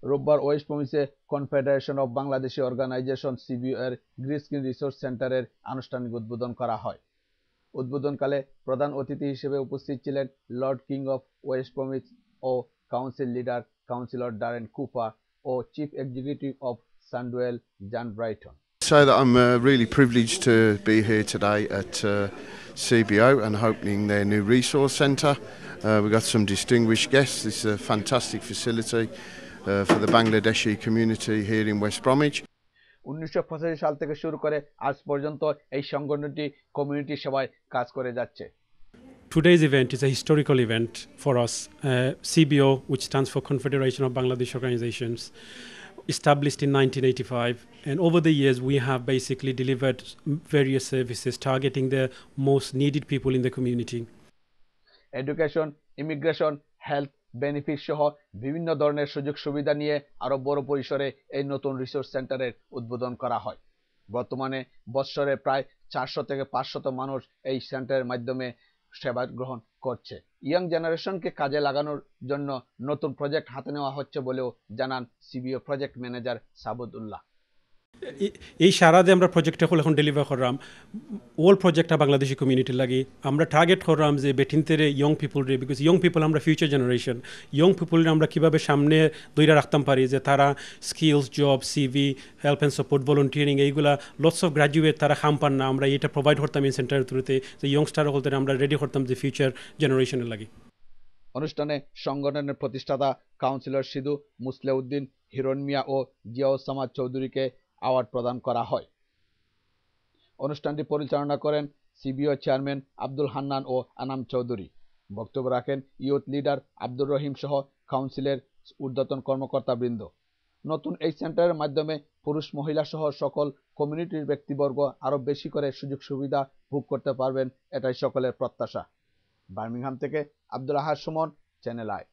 রোববার ওয়েস্ট প্রমিসে confederation of Bangladeshi organisation CBO এর গ্রিস্কিন রিসোর্স সেন্টারের আনুষ্ঠানিক উদ্বোধন করা হয়। উদ্বোধনকালে প্রধান অতিথি হিসেবে উপস্থিত ছিলেন lord king of west Bromwich ও council leader councillor Darren Cooper ও chief executive of Sandwell John Brighton. Say that I'm really privileged to be here today at CBO and opening their new resource centre. We've got some distinguished guests. This is a fantastic facility for the Bangladeshi community here in West Bromwich. 1985 সাল থেকে শুরু করে আজ পর্যন্ত এই সংগঠনটি community সেবায় কাজ করে যাচ্ছে। Today's event is a historical event for us. CBO, which stands for Confederation of Bangladesh Organizations, established in 1985, and over the years we have basically delivered various services targeting the most needed people in the community. Education, immigration, health benefit সহ বিভিন্ন ধরনের সুযোগ সুবিধা নিয়ে আরো বড় পরিসরে এই নতুন রিসোর্স সেন্টারের উদ্বোধন করা হয়। বর্তমানে বৎসরে প্রায় 400 থেকে 500 মানুষ এই সেন্টারের মাধ্যমে সেবা গ্রহণ করছে। ইয়াং জেনারেশনকে কাজে লাগানোর জন্য নতুন প্রজেক্ট হাতে নেওয়া হচ্ছে বলেও জানান সিবিও প্রজেক্ট ম্যানেজার সাবুদুল্লাহ। এই সারাদে আমরা প্রজেক্টটা এখন ডেলিভার করলাম অল প্রজেক্টটা বাংলাদেশি কমিউনিটির লাগে। আমরা টার্গেট করলাম যে বেটিনতেরে ইয়ং পিপল রে, বিকজ ইয়ং পিপল আমরা ফিউচার জেনারেশন। ইয়ং পিপল আমরা কীভাবে সামনে দইরা রাখতাম পারি যে তারা skills, job, CV, help and support, volunteering এইগুলা লটস অফ গ্র্যাজুয়েট তারা খাম পান না। আমরা এটা প্রোভাইড করতাম এই সেন্টারের থ্রুতে যে ইয়ংস্টার বলতে আমরা রেডি করতাম যে ফিউচার জেনারেশনের লাগে। অনুষ্ঠানে সংগঠনের প্রতিষ্ঠাতা কাউন্সিলর সিধু মুসলেউদ্দিন, হিরণ মিয়া ও জিয়াউসামাদ চৌধুরীকে অ্যাওয়ার্ড প্রদান করা হয়। অনুষ্ঠানটি পরিচালনা করেন সিবিও চেয়ারম্যান আব্দুল হান্নান ও আনাম চৌধুরী। বক্তব্য রাখেন ইউথ লিডার আব্দুর রহিম সহ কাউন্সিলের ঊর্ধ্বতন কর্মকর্তাবৃন্দ। নতুন এই সেন্টারের মাধ্যমে পুরুষ মহিলা সহ সকল কমিউনিটির ব্যক্তিবর্গ আরও বেশি করে সুযোগ সুবিধা ভোগ করতে পারবেন, এটাই সকলের প্রত্যাশা। বার্মিংহাম থেকে আব্দুল আহাদ সুমন, চ্যানেল আই।